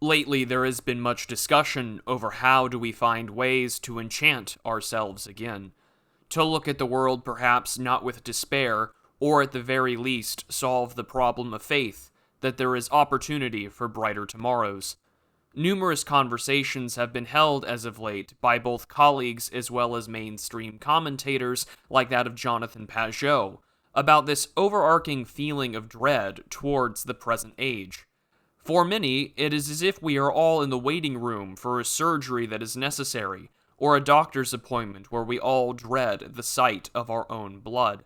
Lately, there has been much discussion over how do we find ways to enchant ourselves again. To look at the world perhaps not with despair, or at the very least solve the problem of faith, that there is opportunity for brighter tomorrows. Numerous conversations have been held as of late by both colleagues as well as mainstream commentators like that of Jonathan Pageau about this overarching feeling of dread towards the present age. For many, it is as if we are all in the waiting room for a surgery that is necessary, or a doctor's appointment where we all dread the sight of our own blood.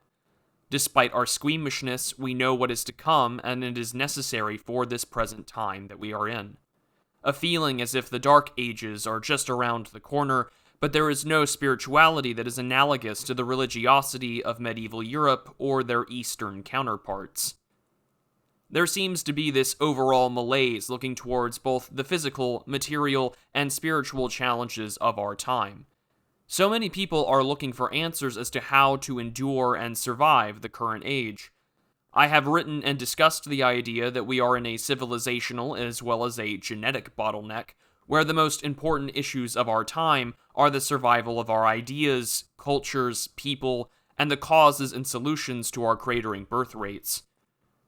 Despite our squeamishness, we know what is to come, and it is necessary for this present time that we are in. A feeling as if the Dark Ages are just around the corner, but there is no spirituality that is analogous to the religiosity of medieval Europe or their Eastern counterparts. There seems to be this overall malaise looking towards both the physical, material, and spiritual challenges of our time. So many people are looking for answers as to how to endure and survive the current age. I have written and discussed the idea that we are in a civilizational as well as a genetic bottleneck, where the most important issues of our time are the survival of our ideas, cultures, people, and the causes and solutions to our cratering birth rates.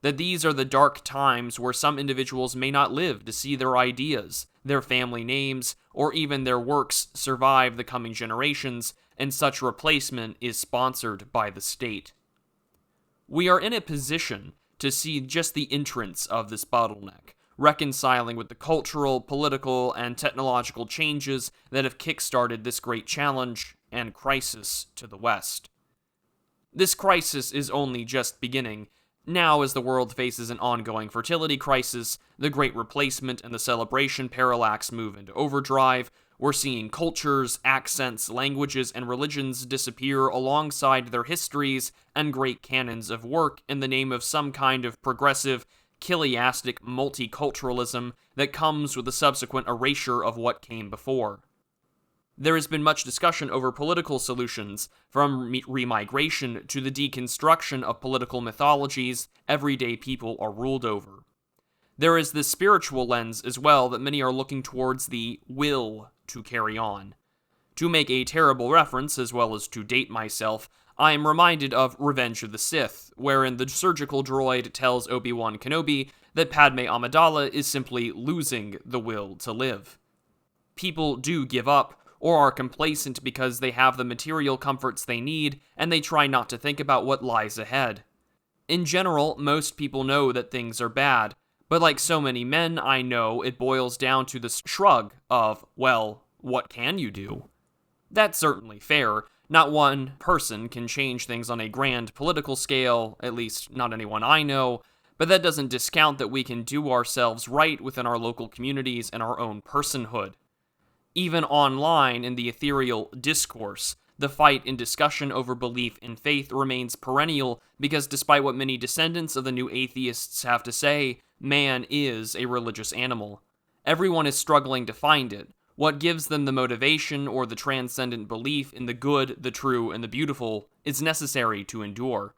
That these are the dark times where some individuals may not live to see their ideas, their family names, or even their works survive the coming generations, and such replacement is sponsored by the state. We are in a position to see just the entrance of this bottleneck, reconciling with the cultural, political, and technological changes that have kickstarted this great challenge and crisis to the West. This crisis is only just beginning. Now, as the world faces an ongoing fertility crisis, the Great Replacement and the Celebration Parallax move into overdrive, we're seeing cultures, accents, languages, and religions disappear alongside their histories and great canons of work in the name of some kind of progressive, chiliastic multiculturalism that comes with the subsequent erasure of what came before. There has been much discussion over political solutions, from remigration to the deconstruction of political mythologies everyday people are ruled over. There is this spiritual lens as well that many are looking towards the will to carry on. To make a terrible reference, as well as to date myself, I am reminded of Revenge of the Sith, wherein the surgical droid tells Obi-Wan Kenobi that Padme Amidala is simply losing the will to live. People do give up, or are complacent because they have the material comforts they need, and they try not to think about what lies ahead. In general, most people know that things are bad, but like so many men I know, it boils down to the shrug of, well, what can you do? That's certainly fair. Not one person can change things on a grand political scale, at least not anyone I know, but that doesn't discount that we can do ourselves right within our local communities and our own personhood. Even online in the ethereal discourse, the fight and discussion over belief in faith remains perennial because despite what many descendants of the new atheists have to say, man is a religious animal. Everyone is struggling to find it. What gives them the motivation or the transcendent belief in the good, the true, and the beautiful is necessary to endure.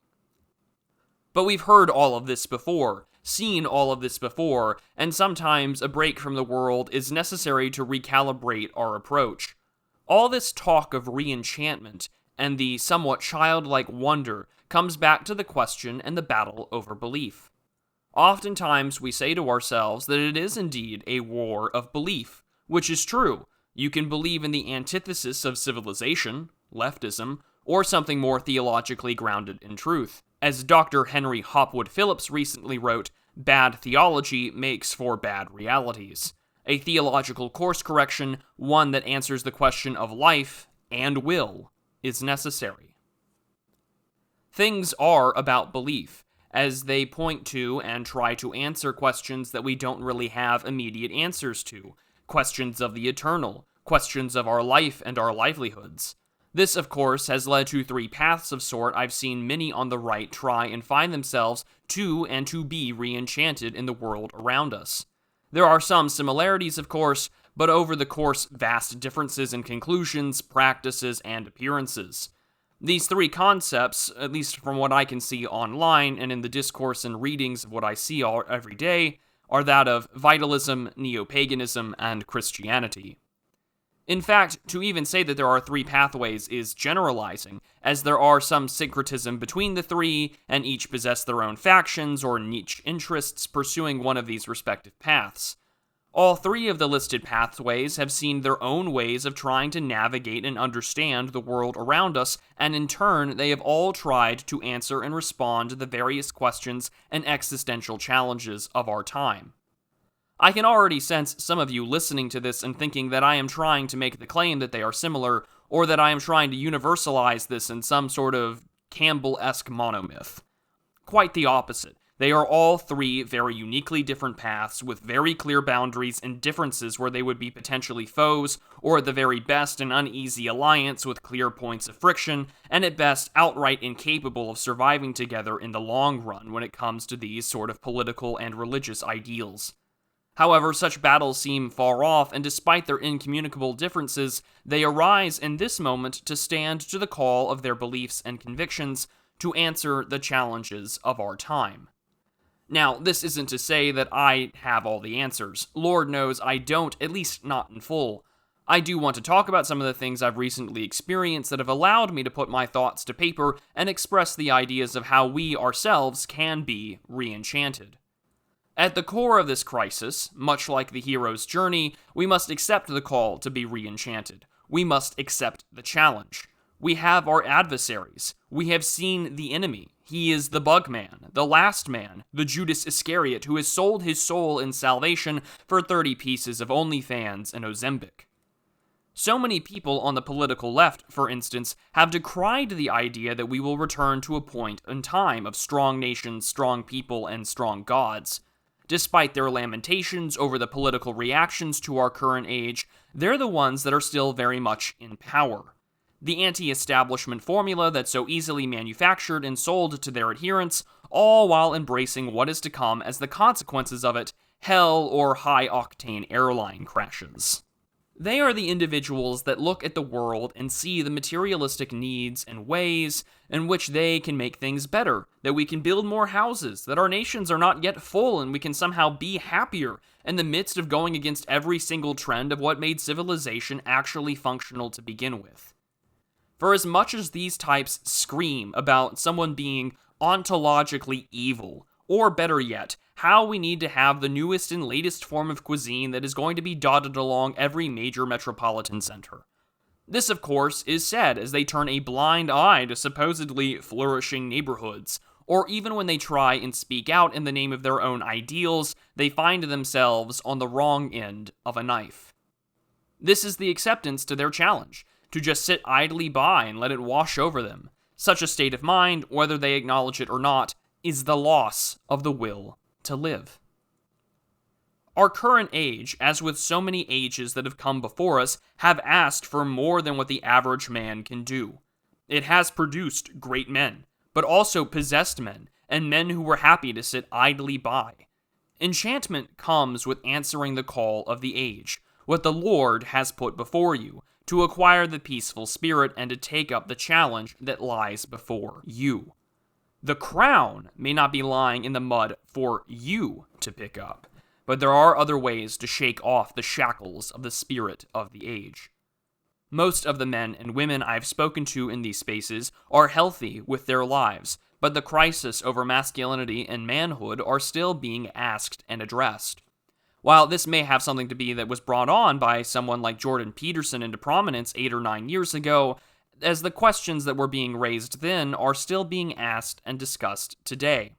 But we've heard all of this before, seen all of this before, and sometimes a break from the world is necessary to recalibrate our approach. All this talk of re-enchantment and the somewhat childlike wonder comes back to the question and the battle over belief. Oftentimes we say to ourselves that it is indeed a war of belief, which is true. You can believe in the antithesis of civilization, leftism, or something more theologically grounded in truth. As Dr. Henry Hopwood Phillips recently wrote, bad theology makes for bad realities. A theological course correction, one that answers the question of life and will, is necessary. Things are about belief, as they point to and try to answer questions that we don't really have immediate answers to, questions of the eternal, questions of our life and our livelihoods. This, of course, has led to three paths of sort I've seen many on the right try and find themselves to and to be re-enchanted in the world around us. There are some similarities, of course, but over the course vast differences in conclusions, practices, and appearances. These three concepts, at least from what I can see online and in the discourse and readings of what I see every day, are that of vitalism, neo-paganism, and Christianity. In fact, to even say that there are three pathways is generalizing, as there are some syncretism between the three, and each possess their own factions or niche interests pursuing one of these respective paths. All three of the listed pathways have seen their own ways of trying to navigate and understand the world around us, and in turn, they have all tried to answer and respond to the various questions and existential challenges of our time. I can already sense some of you listening to this and thinking that I am trying to make the claim that they are similar, or that I am trying to universalize this in some sort of Campbell-esque monomyth. Quite the opposite. They are all three very uniquely different paths with very clear boundaries and differences where they would be potentially foes, or at the very best an uneasy alliance with clear points of friction, and at best outright incapable of surviving together in the long run when it comes to these sort of political and religious ideals. However, such battles seem far off, and despite their incommunicable differences, they arise in this moment to stand to the call of their beliefs and convictions to answer the challenges of our time. Now, this isn't to say that I have all the answers. Lord knows I don't, at least not in full. I do want to talk about some of the things I've recently experienced that have allowed me to put my thoughts to paper and express the ideas of how we ourselves can be re-enchanted. At the core of this crisis, much like the hero's journey, we must accept the call to be re-enchanted. We must accept the challenge. We have our adversaries. We have seen the enemy. He is the Bugman, the last man, the Judas Iscariot who has sold his soul in salvation for 30 pieces of OnlyFans and Ozempic. So many people on the political left, for instance, have decried the idea that we will return to a point in time of strong nations, strong people, and strong gods. Despite their lamentations over the political reactions to our current age, they're the ones that are still very much in power. The anti-establishment formula that's so easily manufactured and sold to their adherents, all while embracing what is to come as the consequences of it, hell or high-octane airline crashes. They are the individuals that look at the world and see the materialistic needs and ways in which they can make things better, that we can build more houses, that our nations are not yet full and we can somehow be happier in the midst of going against every single trend of what made civilization actually functional to begin with. For as much as these types scream about someone being ontologically evil, or better yet, how we need to have the newest and latest form of cuisine that is going to be dotted along every major metropolitan center. This, of course, is said as they turn a blind eye to supposedly flourishing neighborhoods, or even when they try and speak out in the name of their own ideals, they find themselves on the wrong end of a knife. This is the acceptance to their challenge, to just sit idly by and let it wash over them. Such a state of mind, whether they acknowledge it or not, is the loss of the will to live. Our current age, as with so many ages that have come before us, have asked for more than what the average man can do. It has produced great men, but also possessed men, and men who were happy to sit idly by. Enchantment comes with answering the call of the age, what the Lord has put before you, to acquire the peaceful spirit and to take up the challenge that lies before you. The crown may not be lying in the mud for you to pick up, but there are other ways to shake off the shackles of the spirit of the age. Most of the men and women I've spoken to in these spaces are healthy with their lives, but the crisis over masculinity and manhood are still being asked and addressed. While this may have something to be that was brought on by someone like Jordan Peterson into prominence 8 or 9 years ago, as the questions that were being raised then are still being asked and discussed today.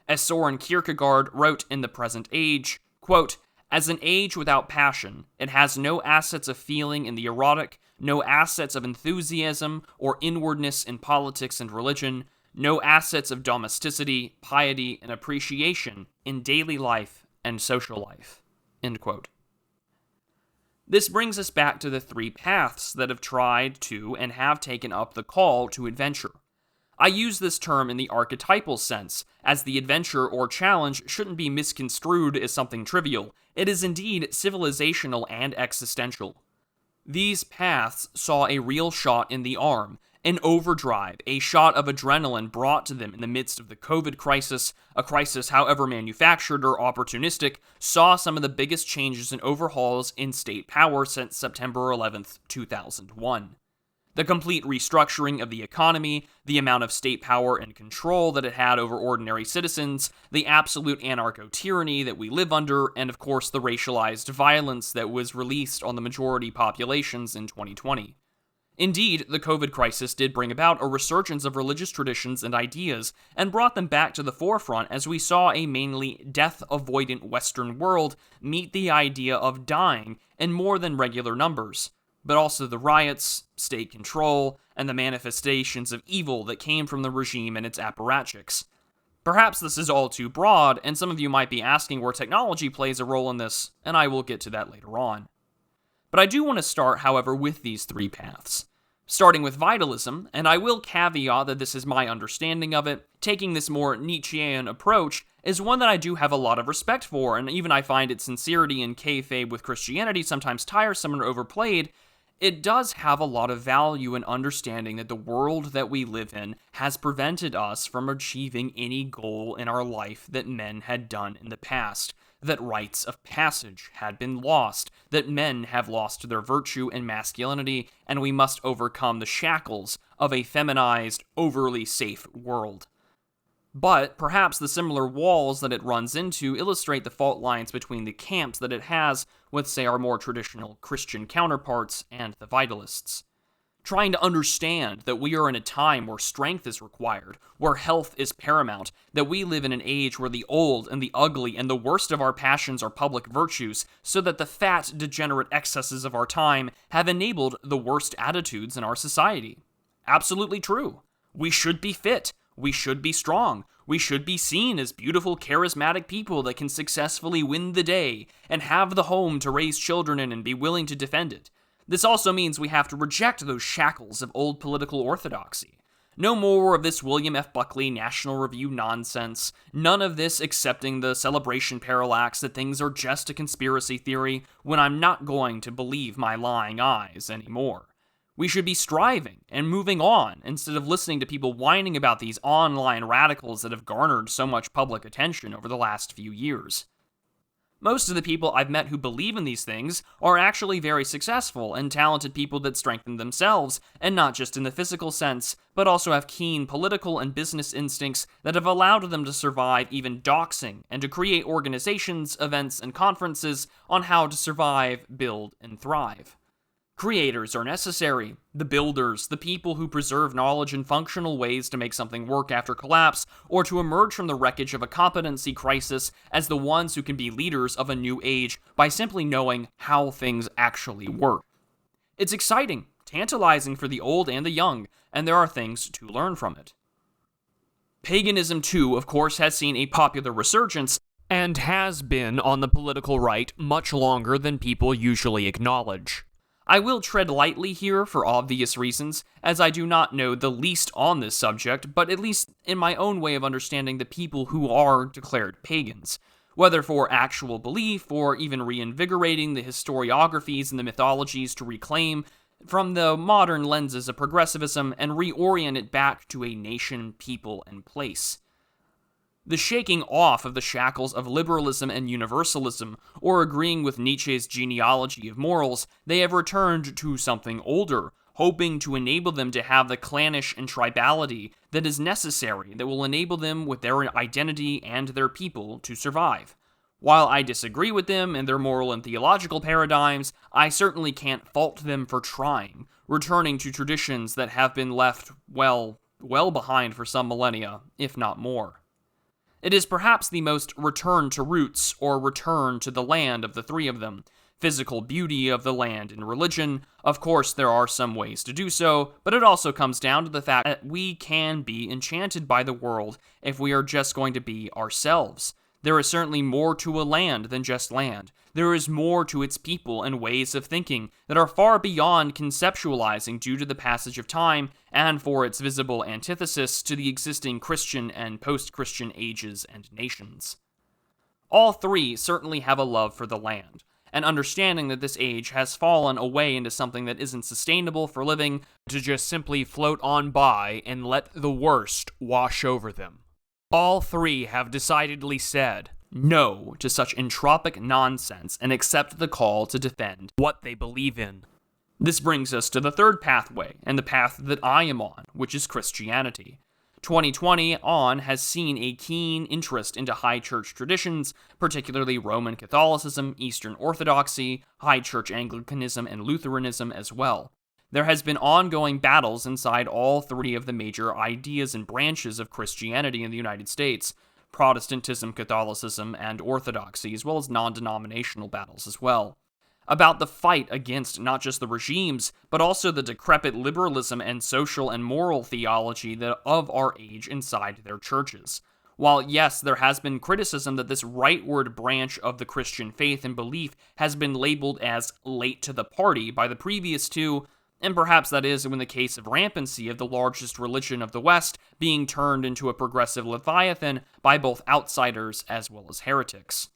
As Soren Kierkegaard wrote in The Present Age, quote, "As an age without passion, it has no assets of feeling in the erotic, no assets of enthusiasm or inwardness in politics and religion, no assets of domesticity, piety, and appreciation in daily life and social life." End quote. This brings us back to the three paths that have tried to and have taken up the call to adventure. I use this term in the archetypal sense, as the adventure or challenge shouldn't be misconstrued as something trivial. It is indeed civilizational and existential. These paths saw a real shot in the arm, An overdrive, a shot of adrenaline brought to them in the midst of the COVID crisis, a crisis however manufactured or opportunistic, saw some of the biggest changes and overhauls in state power since September 11th, 2001. The complete restructuring of the economy, the amount of state power and control that it had over ordinary citizens, the absolute anarcho-tyranny that we live under, and of course the racialized violence that was released on the majority populations in 2020. Indeed, the COVID crisis did bring about a resurgence of religious traditions and ideas, and brought them back to the forefront as we saw a mainly death-avoidant Western world meet the idea of dying in more than regular numbers, but also the riots, state control, and the manifestations of evil that came from the regime and its apparatchiks. Perhaps this is all too broad, and some of you might be asking where technology plays a role in this, and I will get to that later on. But I do want to start, however, with these three paths. Starting with vitalism, and I will caveat that this is my understanding of it, taking this more Nietzschean approach is one that I do have a lot of respect for, and even I find its sincerity and kayfabe with Christianity sometimes tiresome or overplayed. It does have a lot of value in understanding that the world that we live in has prevented us from achieving any goal in our life that men had done in the past, that rites of passage had been lost, that men have lost their virtue and masculinity, and we must overcome the shackles of a feminized, overly safe world. But perhaps the similar walls that it runs into illustrate the fault lines between the camps that it has with, say, our more traditional Christian counterparts and the vitalists. Trying to understand that we are in a time where strength is required, where health is paramount, that we live in an age where the old and the ugly and the worst of our passions are public virtues, so that the fat, degenerate excesses of our time have enabled the worst attitudes in our society. Absolutely true. We should be fit. We should be strong. We should be seen as beautiful, charismatic people that can successfully win the day and have the home to raise children in and be willing to defend it. This also means we have to reject those shackles of old political orthodoxy. No more of this William F. Buckley National Review nonsense. None of this accepting the celebration parallax that things are just a conspiracy theory when I'm not going to believe my lying eyes anymore. We should be striving and moving on instead of listening to people whining about these online radicals that have garnered so much public attention over the last few years. Most of the people I've met who believe in these things are actually very successful and talented people that strengthen themselves, and not just in the physical sense, but also have keen political and business instincts that have allowed them to survive even doxing and to create organizations, events, and conferences on how to survive, build, and thrive. Creators are necessary. The builders, the people who preserve knowledge in functional ways to make something work after collapse, or to emerge from the wreckage of a competency crisis as the ones who can be leaders of a new age by simply knowing how things actually work. It's exciting, tantalizing for the old and the young, and there are things to learn from it. Paganism, too, of course, has seen a popular resurgence, and has been on the political right much longer than people usually acknowledge. I will tread lightly here for obvious reasons, as I do not know the least on this subject, but at least in my own way of understanding the people who are declared pagans, whether for actual belief or even reinvigorating the historiographies and the mythologies to reclaim from the modern lenses of progressivism and reorient it back to a nation, people, and place. The shaking off of the shackles of liberalism and universalism, or agreeing with Nietzsche's genealogy of morals, they have returned to something older, hoping to enable them to have the clannish and tribality that is necessary that will enable them with their identity and their people to survive. While I disagree with them and their moral and theological paradigms, I certainly can't fault them for trying, returning to traditions that have been left, well behind for some millennia, if not more. It is perhaps the most return to roots or return to the land of the three of them. Physical beauty of the land and religion. Of course, there are some ways to do so, but it also comes down to the fact that we can be enchanted by the world if we are just going to be ourselves. There is certainly more to a land than just land. There is more to its people and ways of thinking that are far beyond conceptualizing due to the passage of time and for its visible antithesis to the existing Christian and post-Christian ages and nations. All three certainly have a love for the land, and understanding that this age has fallen away into something that isn't sustainable for living, to just simply float on by and let the worst wash over them. All three have decidedly said no to such entropic nonsense and accept the call to defend what they believe in. This brings us to the third pathway, and the path that I am on, which is Christianity. 2020 on has seen a keen interest into high church traditions, particularly Roman Catholicism, Eastern Orthodoxy, high church Anglicanism, and Lutheranism as well. There has been ongoing battles inside all three of the major ideas and branches of Christianity in the United States: Protestantism, Catholicism, and Orthodoxy, as well as non-denominational battles as well, about the fight against not just the regimes, but also the decrepit liberalism and social and moral theology of our age inside their churches. While yes, there has been criticism that this rightward branch of the Christian faith and belief has been labeled as late to the party by the previous two, and perhaps that is in the case of rampancy of the largest religion of the West being turned into a progressive leviathan by both outsiders as well as heretics.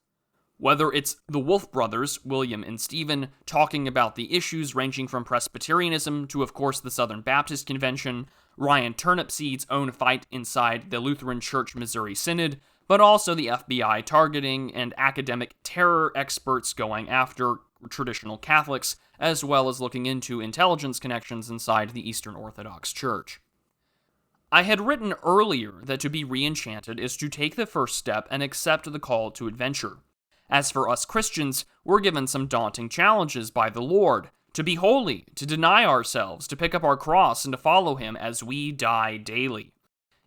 Whether it's the Wolf brothers, William and Stephen, talking about the issues ranging from Presbyterianism to, of course, the Southern Baptist Convention, Ryan Turnipseed's own fight inside the Lutheran Church Missouri Synod, but also the FBI targeting and academic terror experts going after traditional Catholics, as well as looking into intelligence connections inside the Eastern Orthodox Church. I had written earlier that to be re-enchanted is to take the first step and accept the call to adventure. As for us Christians, we're given some daunting challenges by the Lord: to be holy, to deny ourselves, to pick up our cross, and to follow him as we die daily.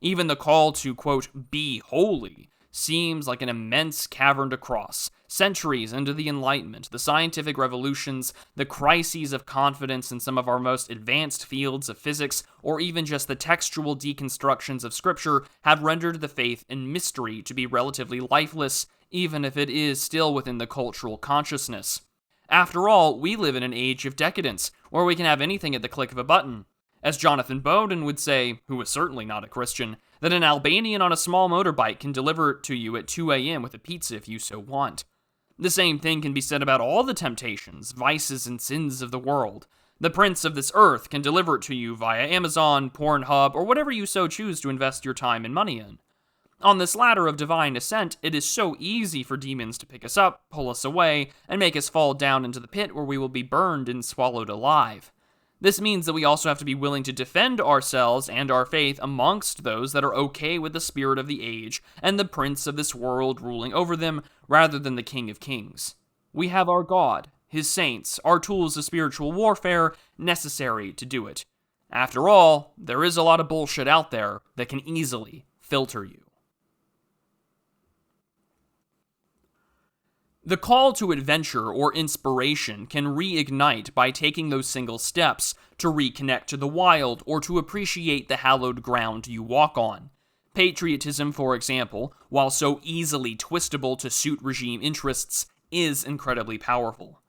Even the call to, quote, be holy seems like an immense cavern to cross. Centuries into the Enlightenment, the scientific revolutions, the crises of confidence in some of our most advanced fields of physics, or even just the textual deconstructions of Scripture have rendered the faith and mystery to be relatively lifeless, even if it is still within the cultural consciousness. After all, we live in an age of decadence, where we can have anything at the click of a button. As Jonathan Bowden would say, who is certainly not a Christian, that an Albanian on a small motorbike can deliver it to you at 2 a.m. with a pizza if you so want. The same thing can be said about all the temptations, vices, and sins of the world. The prince of this earth can deliver it to you via Amazon, Pornhub, or whatever you so choose to invest your time and money in. On this ladder of divine ascent, it is so easy for demons to pick us up, pull us away, and make us fall down into the pit where we will be burned and swallowed alive. This means that we also have to be willing to defend ourselves and our faith amongst those that are okay with the spirit of the age and the prince of this world ruling over them, rather than the King of Kings. We have our God, his saints, our tools of spiritual warfare necessary to do it. After all, there is a lot of bullshit out there that can easily filter you. The call to adventure or inspiration can reignite by taking those single steps to reconnect to the wild or to appreciate the hallowed ground you walk on. Patriotism, for example, while so easily twistable to suit regime interests, is incredibly powerful.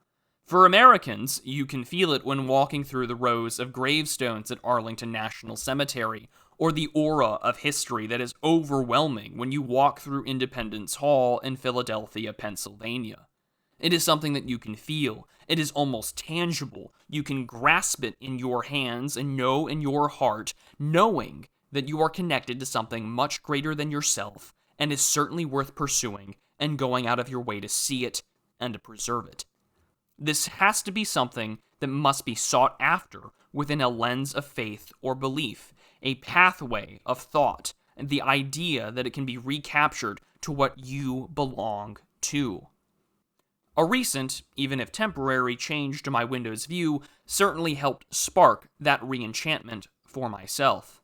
For Americans, you can feel it when walking through the rows of gravestones at Arlington National Cemetery, or the aura of history that is overwhelming when you walk through Independence Hall in Philadelphia, Pennsylvania. It is something that you can feel. It is almost tangible. You can grasp it in your hands and know in your heart, knowing that you are connected to something much greater than yourself and is certainly worth pursuing and going out of your way to see it and to preserve it. This has to be something that must be sought after within a lens of faith or belief, a pathway of thought, and the idea that it can be recaptured to what you belong to. A recent, even if temporary, change to my Windows view certainly helped spark that re-enchantment for myself.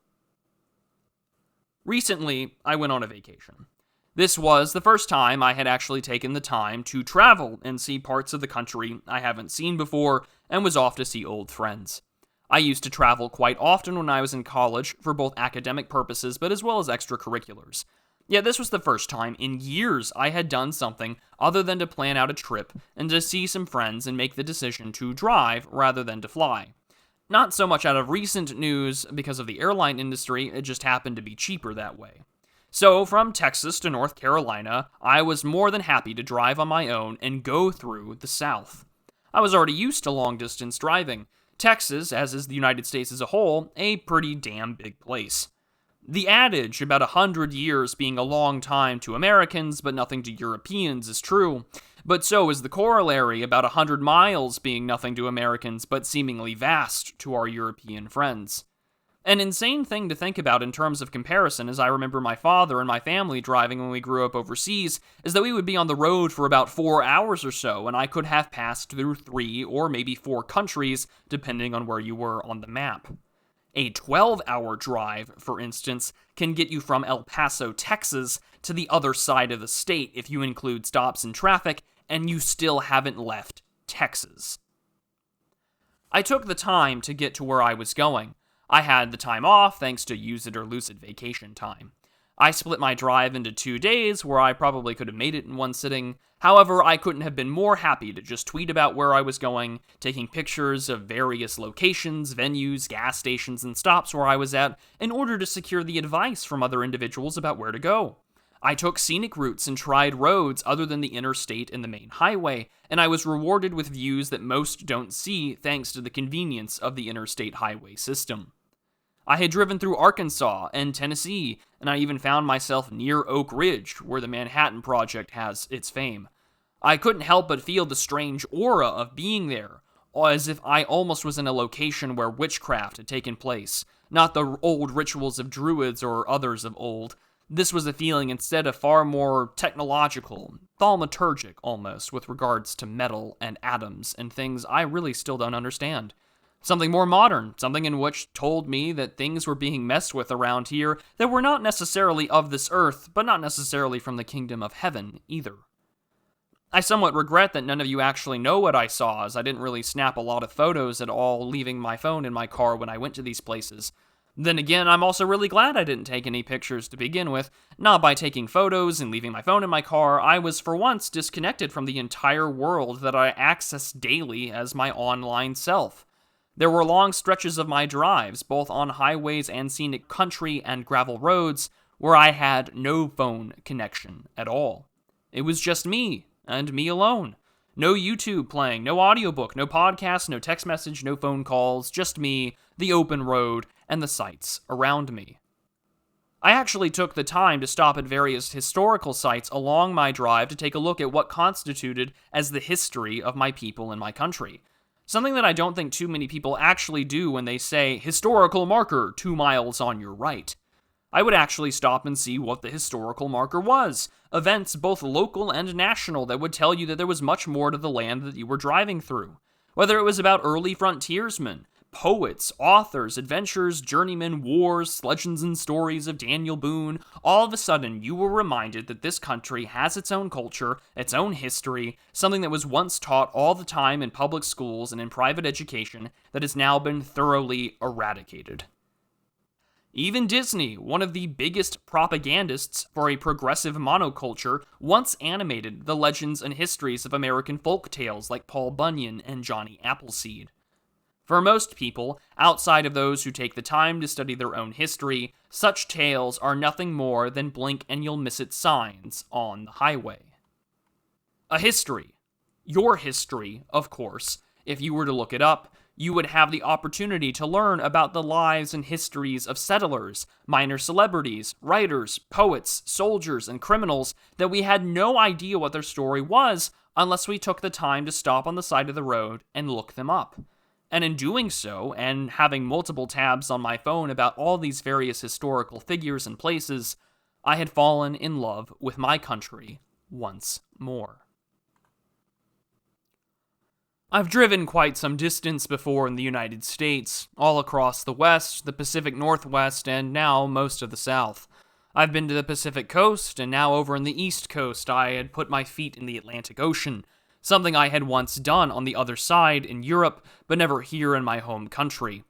Recently, I went on a vacation. This was the first time I had actually taken the time to travel and see parts of the country I haven't seen before, and was off to see old friends. I used to travel quite often when I was in college for both academic purposes but as well as extracurriculars. Yet this was the first time in years I had done something other than to plan out a trip and to see some friends and make the decision to drive rather than to fly. Not so much out of recent news because of the airline industry, it just happened to be cheaper that way. So, from Texas to North Carolina, I was more than happy to drive on my own and go through the South. I was already used to long-distance driving. Texas, as is the United States as a whole, a pretty damn big place. The adage about 100 years being a long time to Americans but nothing to Europeans is true, but so is the corollary about 100 miles being nothing to Americans but seemingly vast to our European friends. An insane thing to think about in terms of comparison, as I remember my father and my family driving when we grew up overseas, is that we would be on the road for about 4 hours or so, and I could have passed through 3 or maybe 4 countries, depending on where you were on the map. A 12-hour drive, for instance, can get you from El Paso, Texas, to the other side of the state if you include stops in traffic, and you still haven't left Texas. I took the time to get to where I was going. I had the time off thanks to use it or lose it vacation time. I split my drive into 2 days where I probably could have made it in one sitting. However, I couldn't have been more happy to just tweet about where I was going, taking pictures of various locations, venues, gas stations, and stops where I was at in order to secure the advice from other individuals about where to go. I took scenic routes and tried roads other than the interstate and the main highway, and I was rewarded with views that most don't see thanks to the convenience of the interstate highway system. I had driven through Arkansas and Tennessee, and I even found myself near Oak Ridge, where the Manhattan Project has its fame. I couldn't help but feel the strange aura of being there, as if I almost was in a location where witchcraft had taken place, not the old rituals of druids or others of old. This was a feeling instead of far more technological, thaumaturgic almost, with regards to metal and atoms and things I really still don't understand. Something more modern, something in which told me that things were being messed with around here that were not necessarily of this earth, but not necessarily from the kingdom of heaven either. I somewhat regret that none of you actually know what I saw, as I didn't really snap a lot of photos at all, leaving my phone in my car when I went to these places. Then again, I'm also really glad I didn't take any pictures to begin with. Not by taking photos and leaving my phone in my car, I was for once disconnected from the entire world that I access daily as my online self. There were long stretches of my drives, both on highways and scenic country and gravel roads, where I had no phone connection at all. It was just me, and me alone. No YouTube playing, no audiobook, no podcast, no text message, no phone calls, just me, the open road, and the sights around me. I actually took the time to stop at various historical sites along my drive to take a look at what constituted as the history of my people and my country. Something that I don't think too many people actually do when they say, historical marker 2 miles on your right. I would actually stop and see what the historical marker was. Events both local and national that would tell you that there was much more to the land that you were driving through. Whether it was about early frontiersmen, poets, authors, adventurers, journeymen, wars, legends and stories of Daniel Boone, all of a sudden you were reminded that this country has its own culture, its own history, something that was once taught all the time in public schools and in private education that has now been thoroughly eradicated. Even Disney, one of the biggest propagandists for a progressive monoculture, once animated the legends and histories of American folk tales like Paul Bunyan and Johnny Appleseed. For most people, outside of those who take the time to study their own history, such tales are nothing more than blink and you'll miss it signs on the highway. A history. Your history, of course. If you were to look it up, you would have the opportunity to learn about the lives and histories of settlers, minor celebrities, writers, poets, soldiers, and criminals that we had no idea what their story was unless we took the time to stop on the side of the road and look them up. And in doing so, and having multiple tabs on my phone about all these various historical figures and places, I had fallen in love with my country once more. I've driven quite some distance before in the United States, all across the West, the Pacific Northwest, and now most of the South. I've been to the Pacific Coast, and now over in the East Coast I had put my feet in the Atlantic Ocean, something I had once done on the other side in Europe, but never here in my home country.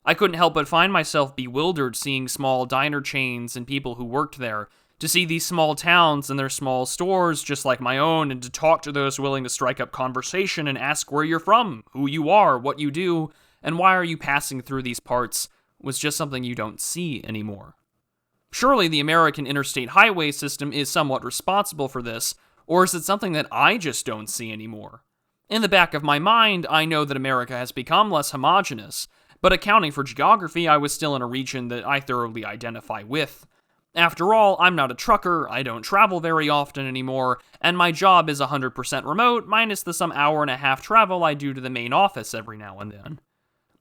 I couldn't help but find myself bewildered seeing small diner chains and people who worked there, to see these small towns and their small stores just like my own, and to talk to those willing to strike up conversation and ask where you're from, who you are, what you do, and why are you passing through these parts, was just something you don't see anymore. Surely the American interstate highway system is somewhat responsible for this, or is it something that I just don't see anymore? In the back of my mind, I know that America has become less homogenous, but accounting for geography, I was still in a region that I thoroughly identify with. After all, I'm not a trucker, I don't travel very often anymore, and my job is 100% remote, minus the some hour and a half travel I do to the main office every now and then.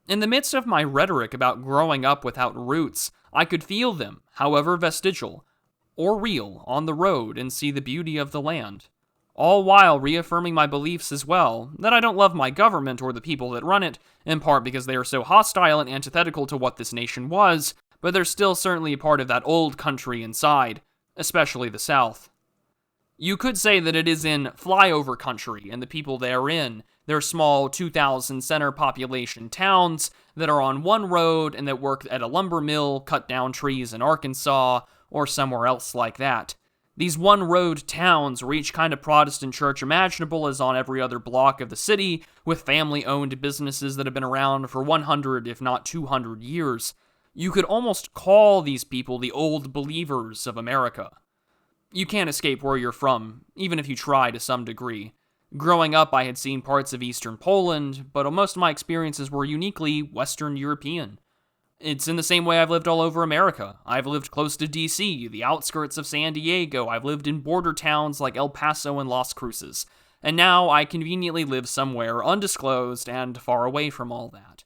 In the midst of my rhetoric about growing up without roots, I could feel them, however vestigial, or real, on the road and see the beauty of the land. All while reaffirming my beliefs as well, that I don't love my government or the people that run it, in part because they are so hostile and antithetical to what this nation was, but they're still certainly a part of that old country inside, especially the South. You could say that it is in flyover country, and the people therein, they're small 2,000 center population towns that are on one road and that work at a lumber mill, cut down trees in Arkansas, or somewhere else like that. These one-road towns where each kind of Protestant church imaginable is on every other block of the city, with family-owned businesses that have been around for 100, if not 200 years. You could almost call these people the old believers of America. You can't escape where you're from, even if you try to some degree. Growing up, I had seen parts of Eastern Poland, but most of my experiences were uniquely Western European. It's in the same way I've lived all over America. I've lived close to DC, the outskirts of San Diego. I've lived in border towns like El Paso and Las Cruces. And now I conveniently live somewhere undisclosed and far away from all that.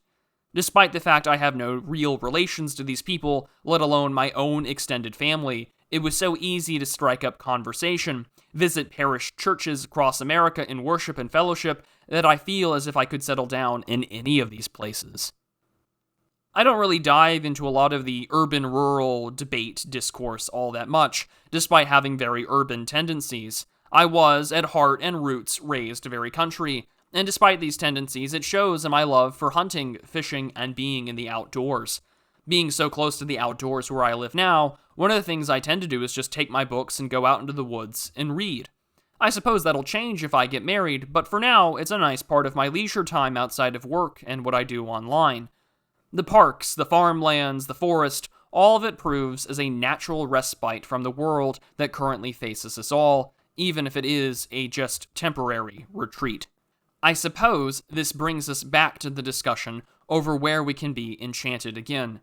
Despite the fact I have no real relations to these people, let alone my own extended family, it was so easy to strike up conversation, visit parish churches across America in worship and fellowship, that I feel as if I could settle down in any of these places. I don't really dive into a lot of the urban-rural debate discourse all that much, despite having very urban tendencies. I was, at heart and roots, raised very country, and despite these tendencies, it shows in my love for hunting, fishing, and being in the outdoors. Being so close to the outdoors where I live now, one of the things I tend to do is just take my books and go out into the woods and read. I suppose that'll change if I get married, but for now, it's a nice part of my leisure time outside of work and what I do online. The parks, the farmlands, the forest, all of it proves as a natural respite from the world that currently faces us all, even if it is a just temporary retreat. I suppose this brings us back to the discussion over where we can be enchanted again.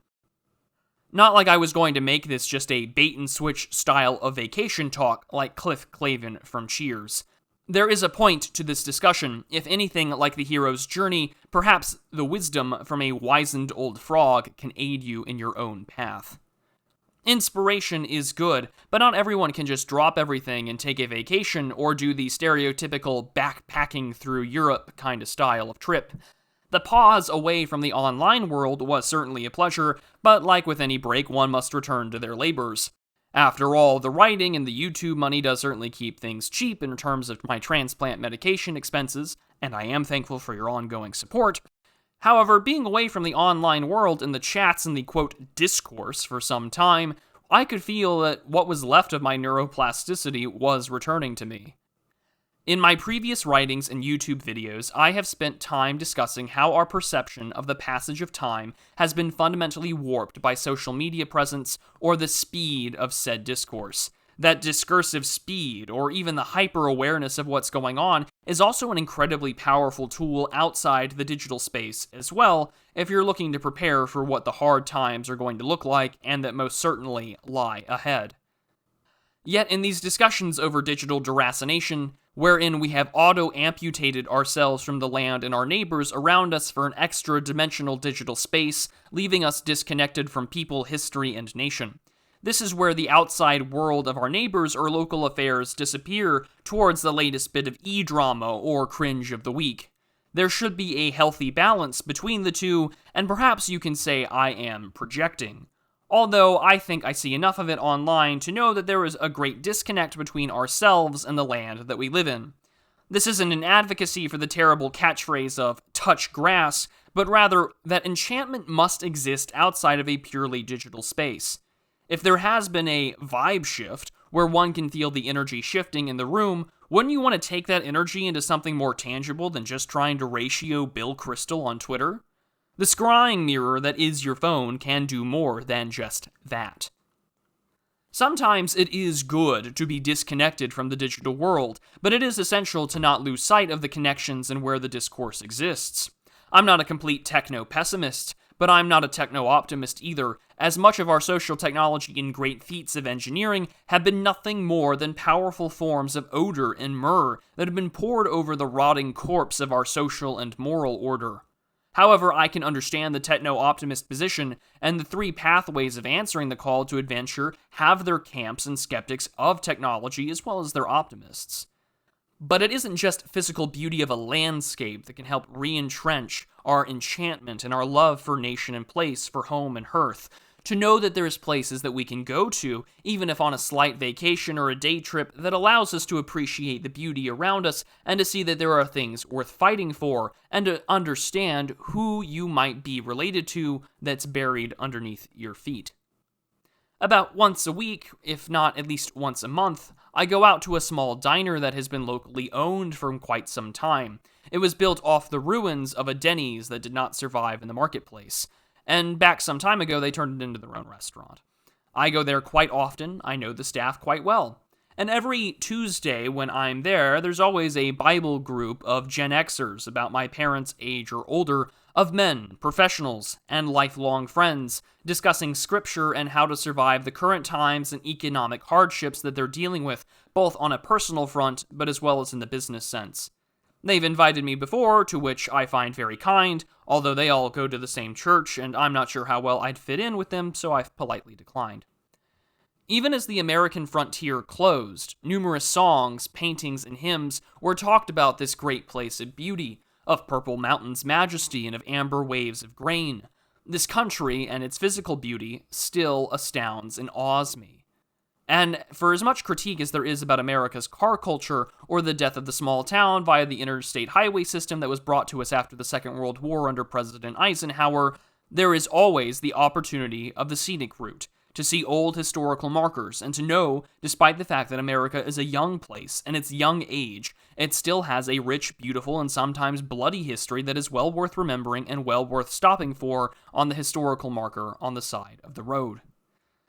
Not like I was going to make this just a bait-and-switch style of vacation talk like Cliff Clavin from Cheers. There is a point to this discussion, if anything like the hero's journey, perhaps the wisdom from a wizened old frog can aid you in your own path. Inspiration is good, but not everyone can just drop everything and take a vacation or do the stereotypical backpacking through Europe kind of style of trip. The pause away from the online world was certainly a pleasure, but like with any break, one must return to their labors. After all, the writing and the YouTube money does certainly keep things cheap in terms of my transplant medication expenses, and I am thankful for your ongoing support. However, being away from the online world and the chats and the quote discourse for some time, I could feel that what was left of my neuroplasticity was returning to me. In my previous writings and YouTube videos, I have spent time discussing how our perception of the passage of time has been fundamentally warped by social media presence or the speed of said discourse. That discursive speed, or even the hyper-awareness of what's going on, is also an incredibly powerful tool outside the digital space as well, if you're looking to prepare for what the hard times are going to look like and that most certainly lie ahead. Yet in these discussions over digital deracination, wherein we have auto-amputated ourselves from the land and our neighbors around us for an extra-dimensional digital space, leaving us disconnected from people, history, and nation. This is where the outside world of our neighbors or local affairs disappear towards the latest bit of e-drama or cringe of the week. There should be a healthy balance between the two, and perhaps you can say I am projecting. Although I think I see enough of it online to know that there is a great disconnect between ourselves and the land that we live in. This isn't an advocacy for the terrible catchphrase of touch grass, but rather that enchantment must exist outside of a purely digital space. If there has been a vibe shift, where one can feel the energy shifting in the room, wouldn't you want to take that energy into something more tangible than just trying to ratio Bill Crystal on Twitter? The scrying mirror that is your phone can do more than just that. Sometimes it is good to be disconnected from the digital world, but it is essential to not lose sight of the connections and where the discourse exists. I'm not a complete techno-pessimist, but I'm not a techno-optimist either, as much of our social technology and great feats of engineering have been nothing more than powerful forms of odor and myrrh that have been poured over the rotting corpse of our social and moral order. However, I can understand the techno-optimist position, and the three pathways of answering the call to adventure have their camps and skeptics of technology as well as their optimists. But it isn't just physical beauty of a landscape that can help re-entrench our enchantment and our love for nation and place, for home and hearth. To know that there's places that we can go to, even if on a slight vacation or a day trip, that allows us to appreciate the beauty around us and to see that there are things worth fighting for, and to understand who you might be related to that's buried underneath your feet. About once a week, if not at least once a month, I go out to a small diner that has been locally owned for quite some time. It was built off the ruins of a Denny's that did not survive in the marketplace, and back some time ago they turned it into their own restaurant. I go there quite often, I know the staff quite well. And every Tuesday when I'm there, there's always a Bible group of Gen Xers about my parents' age or older, of men, professionals, and lifelong friends, discussing scripture and how to survive the current times and economic hardships that they're dealing with, both on a personal front, but as well as in the business sense. They've invited me before, to which I find very kind, although they all go to the same church, and I'm not sure how well I'd fit in with them, so I've politely declined. Even as the American frontier closed, numerous songs, paintings, and hymns were talked about this great place of beauty, of purple mountains' majesty and of amber waves of grain. This country and its physical beauty still astounds and awes me. And for as much critique as there is about America's car culture or the death of the small town via the interstate highway system that was brought to us after the Second World War under President Eisenhower, there is always the opportunity of the scenic route, to see old historical markers, and to know, despite the fact that America is a young place, and its young age, it still has a rich, beautiful, and sometimes bloody history that is well worth remembering and well worth stopping for on the historical marker on the side of the road.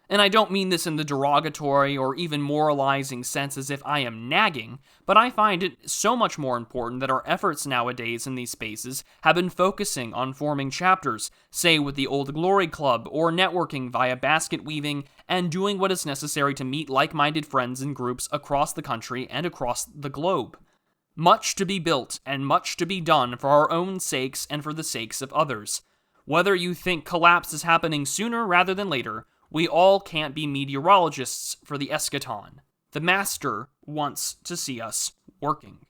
And I don't mean this in the derogatory or even moralizing sense as if I am nagging, but I find it so much more important that our efforts nowadays in these spaces have been focusing on forming chapters, say with the Old Glory Club, or networking via basket weaving, and doing what is necessary to meet like-minded friends and groups across the country and across the globe. Much to be built and much to be done for our own sakes and for the sakes of others. Whether you think collapse is happening sooner rather than later, we all can't be meteorologists for the eschaton. The Master wants to see us working.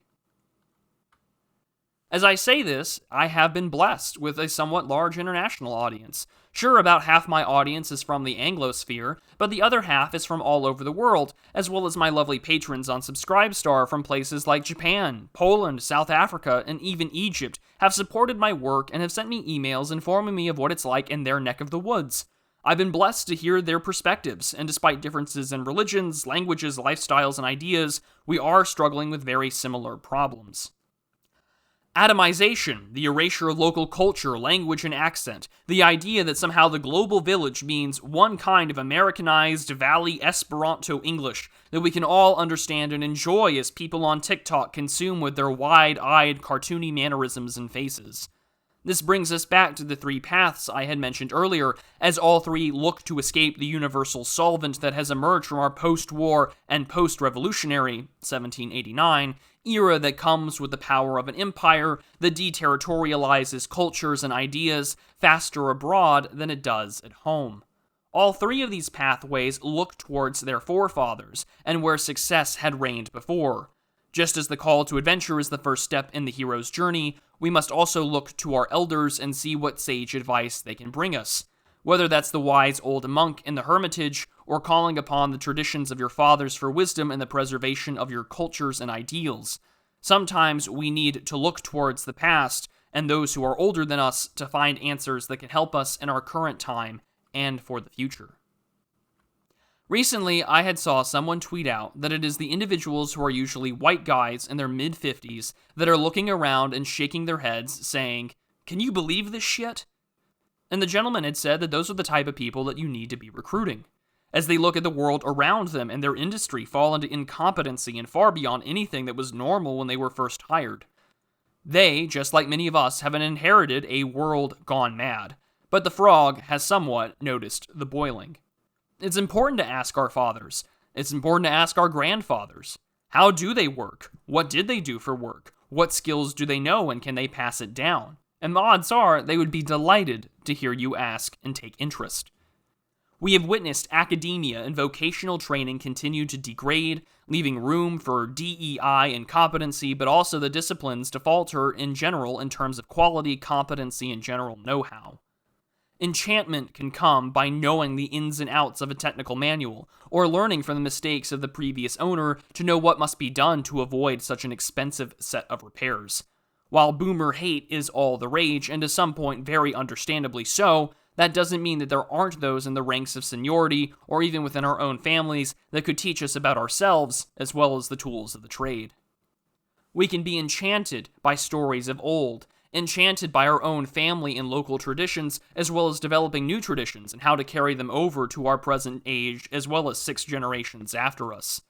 As I say this, I have been blessed with a somewhat large international audience. Sure, about half my audience is from the Anglosphere, but the other half is from all over the world, as well as my lovely patrons on Subscribestar from places like Japan, Poland, South Africa, and even Egypt have supported my work and have sent me emails informing me of what it's like in their neck of the woods. I've been blessed to hear their perspectives, and despite differences in religions, languages, lifestyles, and ideas, we are struggling with very similar problems. Atomization, the erasure of local culture, language, and accent, the idea that somehow the global village means one kind of Americanized Valley Esperanto English that we can all understand and enjoy as people on TikTok consume with their wide-eyed, cartoony mannerisms and faces. This brings us back to the three paths I had mentioned earlier, as all three look to escape the universal solvent that has emerged from our post-war and post-revolutionary 1789 era that comes with the power of an empire that deterritorializes cultures and ideas faster abroad than it does at home. All three of these pathways look towards their forefathers and where success had reigned before. Just as the call to adventure is the first step in the hero's journey, we must also look to our elders and see what sage advice they can bring us. Whether that's the wise old monk in the hermitage, or calling upon the traditions of your fathers for wisdom in the preservation of your cultures and ideals. Sometimes we need to look towards the past and those who are older than us to find answers that can help us in our current time and for the future. Recently, I had saw someone tweet out that it is the individuals who are usually white guys in their mid-50s that are looking around and shaking their heads, saying, "Can you believe this shit?" And the gentleman had said that those are the type of people that you need to be recruiting. as they look at the world around them and their industry fall into incompetency and far beyond anything that was normal when they were first hired. They, just like many of us, have inherited a world gone mad, but the frog has somewhat noticed the boiling. It's important to ask our fathers. It's important to ask our grandfathers. How do they work? What did they do for work? What skills do they know and can they pass it down? And the odds are they would be delighted to hear you ask and take interest. We have witnessed academia and vocational training continue to degrade, leaving room for DEI and competency, but also the disciplines to falter in general in terms of quality, competency, and general know-how. Enchantment can come by knowing the ins and outs of a technical manual, or learning from the mistakes of the previous owner to know what must be done to avoid such an expensive set of repairs. While boomer hate is all the rage, and to some point very understandably so, that doesn't mean that there aren't those in the ranks of seniority, or even within our own families, that could teach us about ourselves, as well as the tools of the trade. We can be enchanted by stories of old, enchanted by our own family and local traditions, as well as developing new traditions and how to carry them over to our present age, as well as 6 generations after us.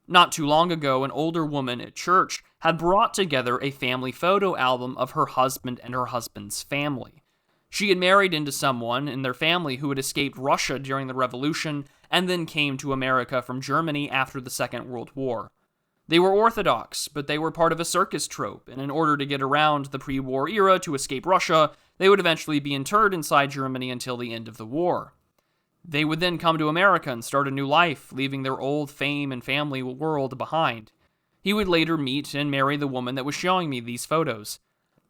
Not too long ago, an older woman at church had brought together a family photo album of her husband and her husband's family. She had married into someone in their family who had escaped Russia during the Revolution and then came to America from Germany after the Second World War. They were Orthodox, but they were part of a circus troupe, and in order to get around the pre-war era to escape Russia, they would eventually be interred inside Germany until the end of the war. They would then come to America and start a new life, leaving their old fame and family world behind. He would later meet and marry the woman that was showing me these photos.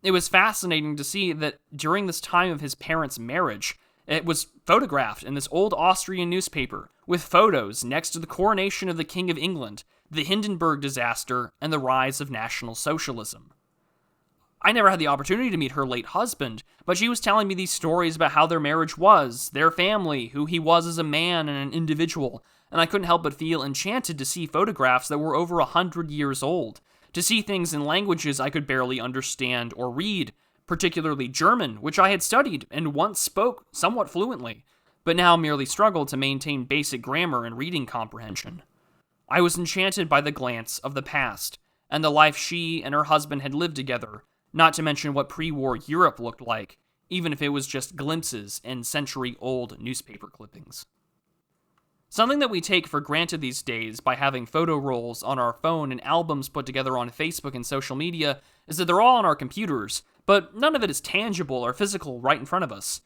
It was fascinating to see that during this time of his parents' marriage, it was photographed in this old Austrian newspaper, with photos next to the coronation of the King of England, the Hindenburg disaster, and the rise of National Socialism. I never had the opportunity to meet her late husband, but she was telling me these stories about how their marriage was, their family, who he was as a man and an individual, and I couldn't help but feel enchanted to see photographs that were over 100 years old, to see things in languages I could barely understand or read, particularly German, which I had studied and once spoke somewhat fluently, but now merely struggled to maintain basic grammar and reading comprehension. I was enchanted by the glance of the past, and the life she and her husband had lived together, not to mention what pre-war Europe looked like, even if it was just glimpses and century-old newspaper clippings. Something that we take for granted these days by having photo rolls on our phone and albums put together on Facebook and social media is that they're all on our computers, but none of it is tangible or physical right in front of us.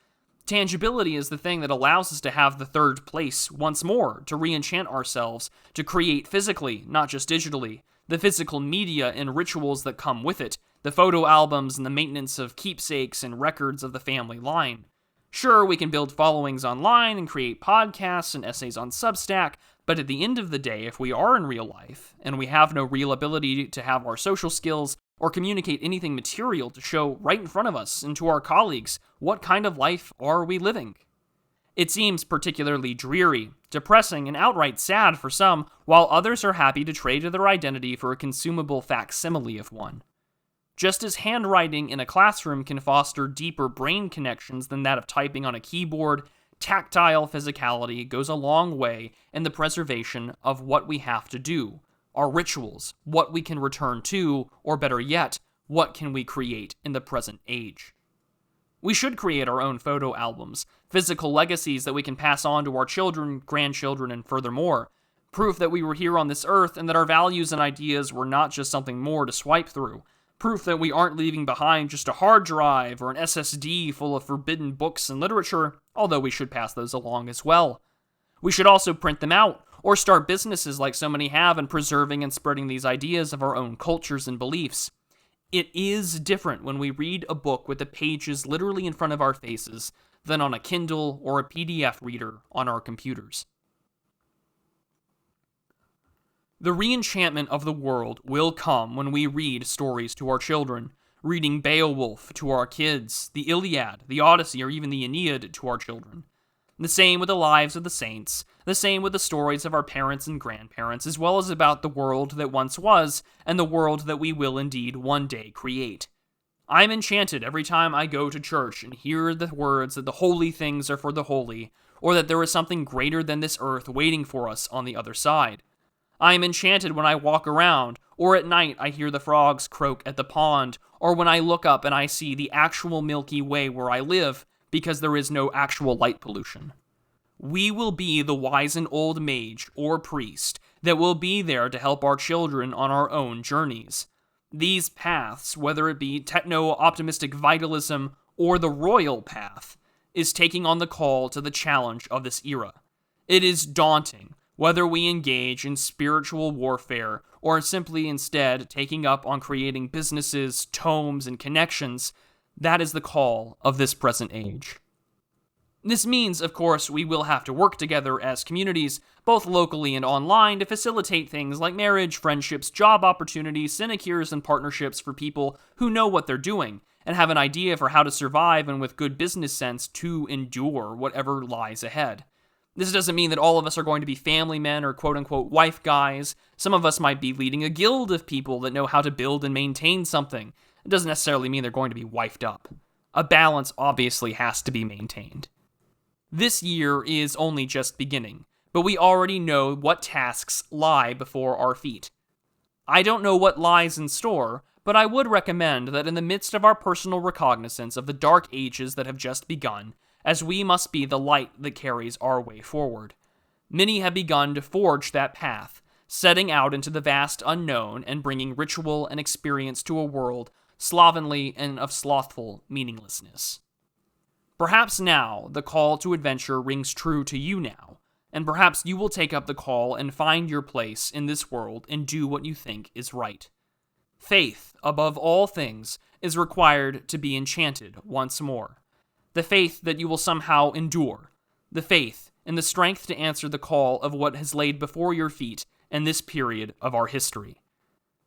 Tangibility is the thing that allows us to have the third place once more, to re-enchant ourselves, to create physically, not just digitally, the physical media and rituals that come with it, the photo albums and the maintenance of keepsakes and records of the family line. Sure, we can build followings online and create podcasts and essays on Substack, but at the end of the day, if we are in real life, and we have no real ability to have our social skills or communicate anything material to show right in front of us and to our colleagues, what kind of life are we living? It seems particularly dreary, depressing, and outright sad for some, while others are happy to trade their identity for a consumable facsimile of one. Just as handwriting in a classroom can foster deeper brain connections than that of typing on a keyboard, tactile physicality goes a long way in the preservation of what we have to do, our rituals, what we can return to, or better yet, what can we create in the present age. We should create our own photo albums, physical legacies that we can pass on to our children, grandchildren, and furthermore, proof that we were here on this earth and that our values and ideas were not just something more to swipe through, proof that we aren't leaving behind just a hard drive or an SSD full of forbidden books and literature, although we should pass those along as well. We should also print them out, or start businesses like so many have in preserving and spreading these ideas of our own cultures and beliefs. It is different when we read a book with the pages literally in front of our faces than on a Kindle or a PDF reader on our computers. The re-enchantment of the world will come when we read stories to our children, reading Beowulf to our kids, the Iliad, the Odyssey, or even the Aeneid to our children. The same with the lives of the saints, the same with the stories of our parents and grandparents, as well as about the world that once was, and the world that we will indeed one day create. I'm enchanted every time I go to church and hear the words that the holy things are for the holy, or that there is something greater than this earth waiting for us on the other side. I am enchanted when I walk around, or at night I hear the frogs croak at the pond, or when I look up and I see the actual Milky Way where I live, because there is no actual light pollution. We will be the wizened old mage or priest that will be there to help our children on our own journeys. These paths, whether it be techno-optimistic vitalism or the royal path, is taking on the call to the challenge of this era. It is daunting, whether we engage in spiritual warfare or simply instead taking up on creating businesses, tomes, and connections. That is the call of this present age. This means, of course, we will have to work together as communities, both locally and online, to facilitate things like marriage, friendships, job opportunities, sinecures, and partnerships for people who know what they're doing and have an idea for how to survive and with good business sense to endure whatever lies ahead. This doesn't mean that all of us are going to be family men or quote-unquote wife guys. Some of us might be leading a guild of people that know how to build and maintain something. It doesn't necessarily mean they're going to be wifed up. A balance obviously has to be maintained. This year is only just beginning, but we already know what tasks lie before our feet. I don't know what lies in store, but I would recommend that in the midst of our personal recognizance of the dark ages that have just begun, as we must be the light that carries our way forward. Many have begun to forge that path, setting out into the vast unknown and bringing ritual and experience to a world slovenly and of slothful meaninglessness. Perhaps now the call to adventure rings true to you now, and perhaps you will take up the call and find your place in this world and do what you think is right. Faith, above all things, is required to be enchanted once more. The faith that you will somehow endure. The faith and the strength to answer the call of what has laid before your feet in this period of our history.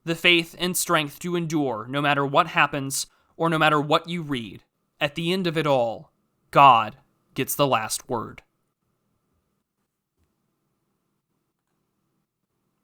The faith and strength to endure no matter what happens or no matter what you read. At the end of it all, God gets the last word.